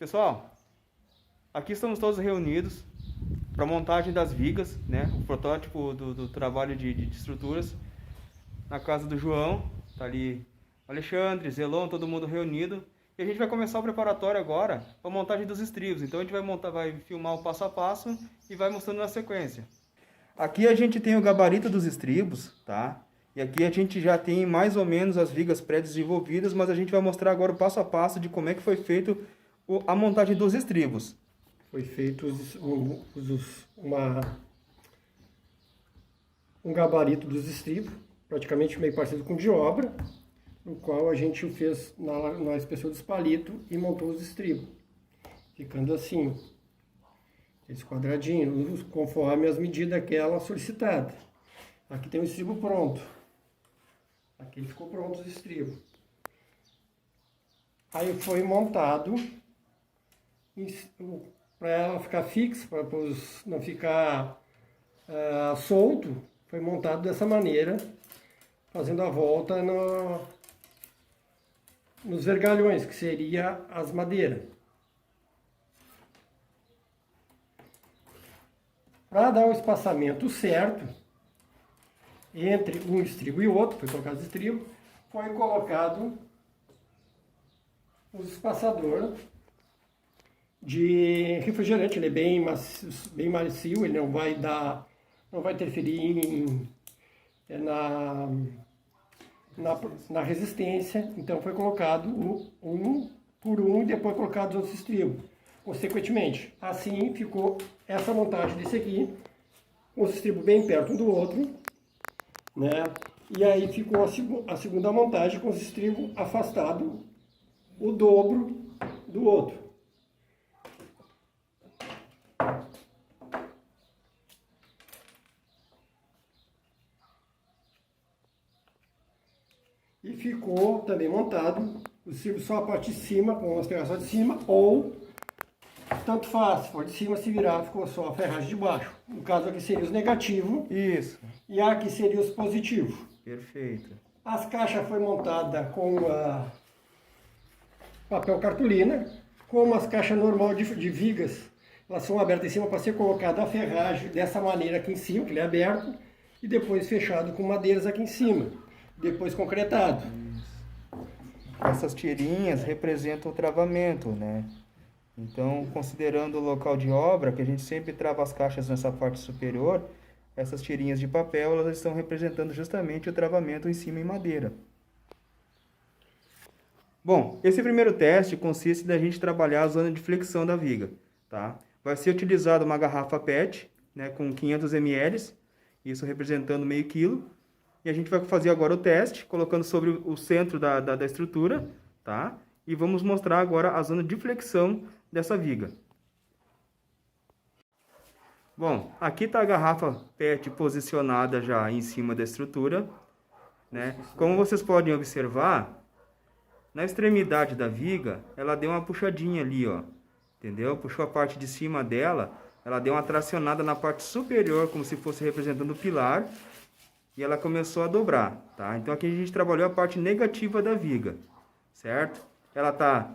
Pessoal, aqui estamos todos reunidos para a montagem das vigas, né? O protótipo do trabalho de estruturas na casa do João. Tá ali Alexandre, Zelon, todo mundo reunido. E a gente vai começar o preparatório agora para a montagem dos estribos. Então a gente vai filmar o passo a passo e vai mostrando na sequência. Aqui a gente tem o gabarito dos estribos, tá? E aqui a gente já tem mais ou menos as vigas pré-desenvolvidas, mas a gente vai mostrar agora o passo a passo de como é que foi feito a montagem dos estribos. Foi feito um gabarito dos estribos, praticamente meio parecido com o de obra, no qual a gente fez na espessura dos palitos e montou os estribos, ficando assim, esse quadradinho, conforme as medidas que ela solicitada. Aqui tem o estribo pronto, aqui ficou pronto os estribos. Aí foi montado para ela ficar fixa, para não ficar solto, foi montado dessa maneira, fazendo a volta nos vergalhões, que seria as madeiras. Para dar o espaçamento certo entre um estribo e outro, foi colocado os estribos, foi colocado os espaçadores de refrigerante. Ele é bem macio, ele não vai interferir na resistência. Então foi colocado um por um e depois colocado os outros estribos. Consequentemente, assim ficou essa montagem desse aqui, os estribos bem perto um do outro, né? E aí ficou a segunda montagem com os estribos afastados o dobro do outro. E ficou também montado o estribo só a parte de cima, com as ferragens de cima, ou tanto faz, se for de cima, se virar, ficou só a ferragem de baixo. No caso aqui seria os negativos. Isso. E aqui seria os positivos. Perfeito. As caixas foi montada com papel cartolina, como as caixas normais de vigas, elas são abertas em cima para ser colocada a ferragem dessa maneira aqui em cima, que ele é aberto, e depois fechado com madeiras aqui em cima, depois concretado. Essas tirinhas representam o travamento, né? Então, considerando o local de obra, que a gente sempre trava as caixas nessa parte superior, essas tirinhas de papel, elas estão representando justamente o travamento em cima em madeira. Bom, esse primeiro teste consiste da gente trabalhar a zona de flexão da viga, tá? Vai ser utilizada uma garrafa PET, né, com 500 ml, isso representando meio quilo. E a gente vai fazer agora o teste, colocando sobre o centro da estrutura, tá? E vamos mostrar agora a zona de flexão dessa viga. Bom, aqui está a garrafa PET posicionada já em cima da estrutura, né? Como vocês podem observar, na extremidade da viga, ela deu uma puxadinha ali, ó. Entendeu? Puxou a parte de cima dela, ela deu uma tracionada na parte superior, como se fosse representando o pilar, e ela começou a dobrar, tá? Então aqui a gente trabalhou a parte negativa da viga, certo? Ela está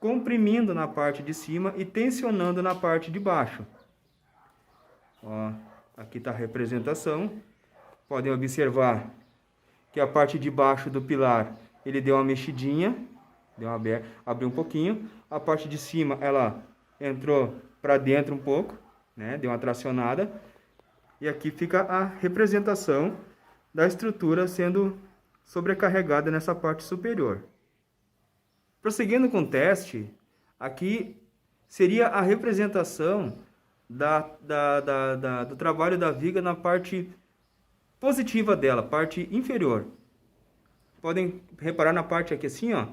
comprimindo na parte de cima e tensionando na parte de baixo. Ó, aqui está a representação. Podem observar que a parte de baixo do pilar, ele deu uma mexidinha, abriu um pouquinho. A parte de cima, ela entrou para dentro um pouco, né? Deu uma tracionada. E aqui fica a representação da estrutura sendo sobrecarregada nessa parte superior. Prosseguindo com o teste, aqui seria a representação do trabalho da viga na parte positiva dela, parte inferior. Podem reparar na parte aqui assim, ó,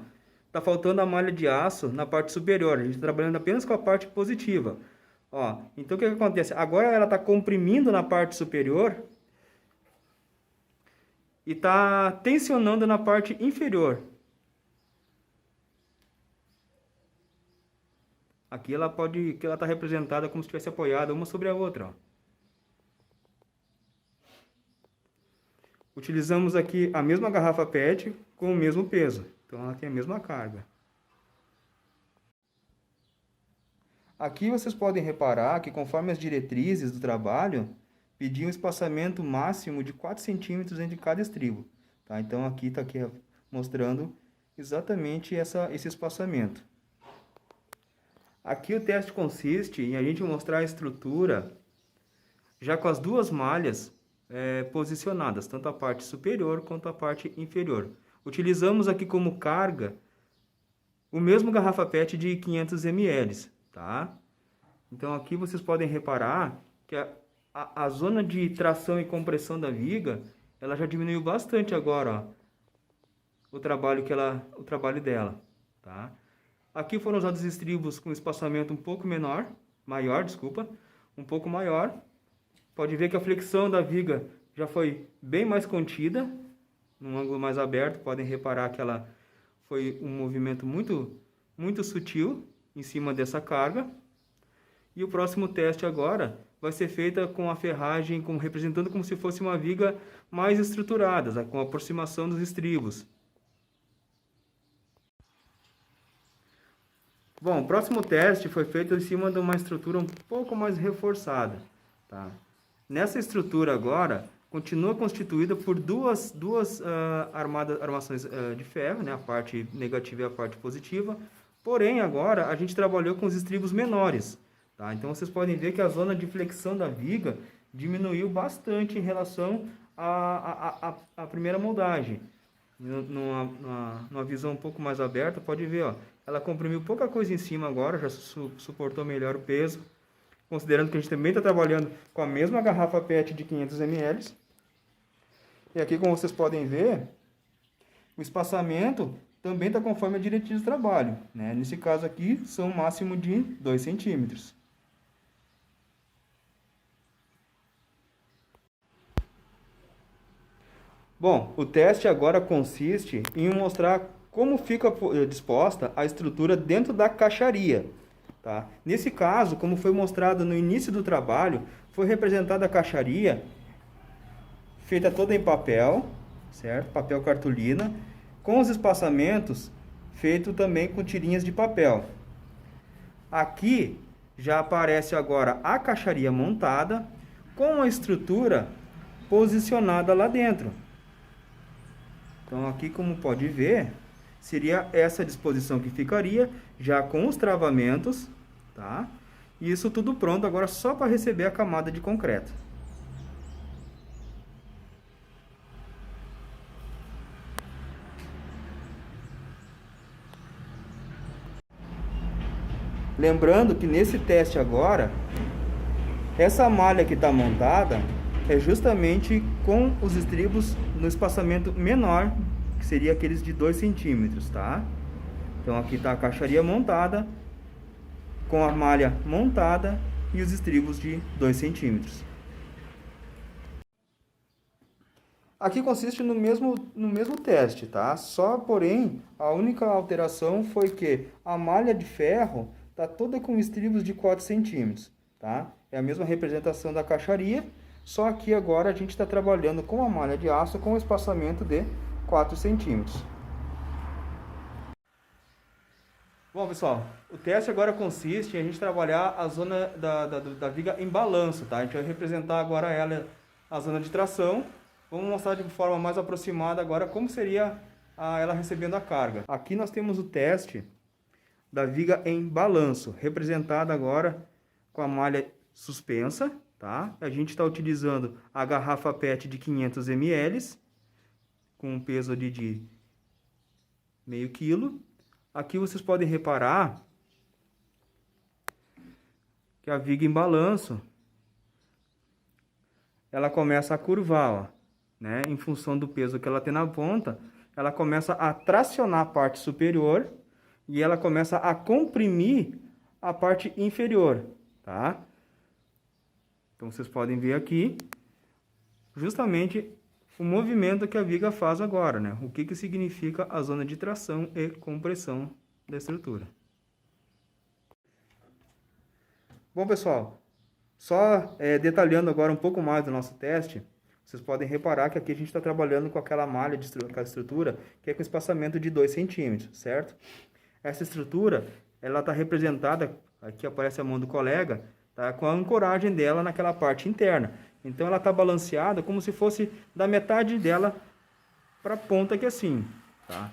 tá faltando a malha de aço na parte superior, a gente está trabalhando apenas com a parte positiva. Ó, então o que acontece? Agora ela está comprimindo na parte superior e está tensionando na parte inferior. Aqui ela está representada como se estivesse apoiada uma sobre a outra, ó. Utilizamos aqui a mesma garrafa PET com o mesmo peso. Então ela tem a mesma carga. Aqui vocês podem reparar que conforme as diretrizes do trabalho, pediam um espaçamento máximo de 4 centímetros entre cada estribo. Tá? Então aqui está aqui mostrando exatamente esse espaçamento. Aqui o teste consiste em a gente mostrar a estrutura já com as duas malhas posicionadas, tanto a parte superior quanto a parte inferior. Utilizamos aqui como carga o mesmo garrafa PET de 500 ml, tá? Então aqui vocês podem reparar que a zona de tração e compressão da viga, ela já diminuiu bastante agora, ó, o trabalho dela, tá? Aqui foram usados estribos com espaçamento um pouco maior, um pouco maior. Pode ver que a flexão da viga já foi bem mais contida, num ângulo mais aberto. Podem reparar que ela foi um movimento muito sutil em cima dessa carga. E o próximo teste agora vai ser feito com a ferragem representando como se fosse uma viga mais estruturada, com a aproximação dos estribos. Bom, o próximo teste foi feito em cima de uma estrutura um pouco mais reforçada, tá? Nessa estrutura agora, continua constituída por duas armações de ferro, né? A parte negativa e a parte positiva. Porém, agora, a gente trabalhou com os estribos menores, tá? Então, vocês podem ver que a zona de flexão da viga diminuiu bastante em relação à primeira moldagem. Numa visão um pouco mais aberta, pode ver, ó, ela comprimiu pouca coisa em cima agora, já suportou melhor o peso, considerando que a gente também está trabalhando com a mesma garrafa PET de 500 ml. E aqui, como vocês podem ver, o espaçamento também está conforme a diretriz do trabalho, né? Nesse caso aqui, são um máximo de 2 centímetros. Bom, o teste agora consiste em mostrar como fica disposta a estrutura dentro da caixaria, tá? Nesse caso, como foi mostrado no início do trabalho, foi representada a caixaria feita toda em papel, certo? Papel cartolina, com os espaçamentos feito também com tirinhas de papel. Aqui já aparece agora a caixaria montada com a estrutura posicionada lá dentro. Então aqui, como pode ver, seria essa disposição que ficaria, já com os travamentos, tá? E isso tudo pronto agora só para receber a camada de concreto. Lembrando que nesse teste agora, essa malha que está montada é justamente com os estribos no espaçamento menor, que seria aqueles de 2 centímetros, tá? Então aqui está a caixaria montada, com a malha montada e os estribos de 2 centímetros. Aqui consiste no mesmo teste, tá? Só, porém, a única alteração foi que a malha de ferro está toda com estribos de 4 centímetros, tá? É a mesma representação da caixaria, só que agora a gente está trabalhando com a malha de aço com um espaçamento de 4 centímetros. Bom, pessoal, o teste agora consiste em a gente trabalhar a zona da viga em balanço, tá? A gente vai representar agora a zona de tração. Vamos mostrar de forma mais aproximada agora como seria ela recebendo a carga. Aqui nós temos o teste da viga em balanço, representada agora com a malha suspensa, tá? A gente está utilizando a garrafa PET de 500 ml, com um peso ali de meio quilo. Aqui vocês podem reparar que a viga em balanço, ela começa a curvar, ó, né? Em função do peso que ela tem na ponta, ela começa a tracionar a parte superior e ela começa a comprimir a parte inferior, tá? Então vocês podem ver aqui justamente o movimento que a viga faz agora, né? O que significa a zona de tração e compressão da estrutura. Bom, pessoal, só detalhando agora um pouco mais do nosso teste, vocês podem reparar que aqui a gente está trabalhando com aquela malha de estrutura que é com espaçamento de 2 centímetros, certo? Essa estrutura, ela está representada aqui aparece a mão do colega, tá? Com a ancoragem dela naquela parte interna. Então ela está balanceada como se fosse da metade dela para a ponta aqui assim, tá?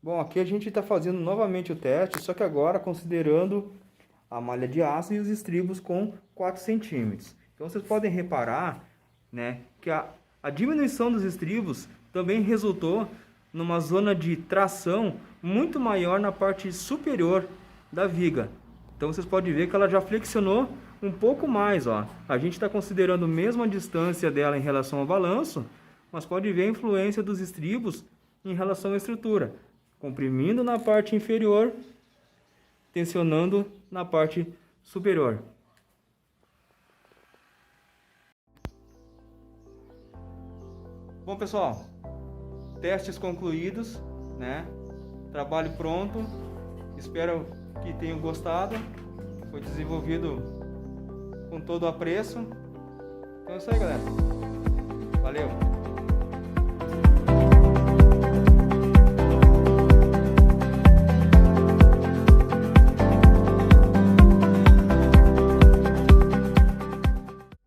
Bom, aqui a gente está fazendo novamente o teste, só que agora considerando a malha de aço e os estribos com 4 centímetros. Então vocês podem reparar, né, que a diminuição dos estribos também resultou numa zona de tração muito maior na parte superior da viga. Então vocês podem ver que ela já flexionou um pouco mais, ó. A gente está considerando mesmo a distância dela em relação ao balanço, mas pode ver a influência dos estribos em relação à estrutura, comprimindo na parte inferior, tensionando na parte superior. Bom, pessoal, testes concluídos, né? Trabalho pronto. Espero que tenham gostado. Foi desenvolvido com todo o apreço. Então é isso aí, galera. Valeu!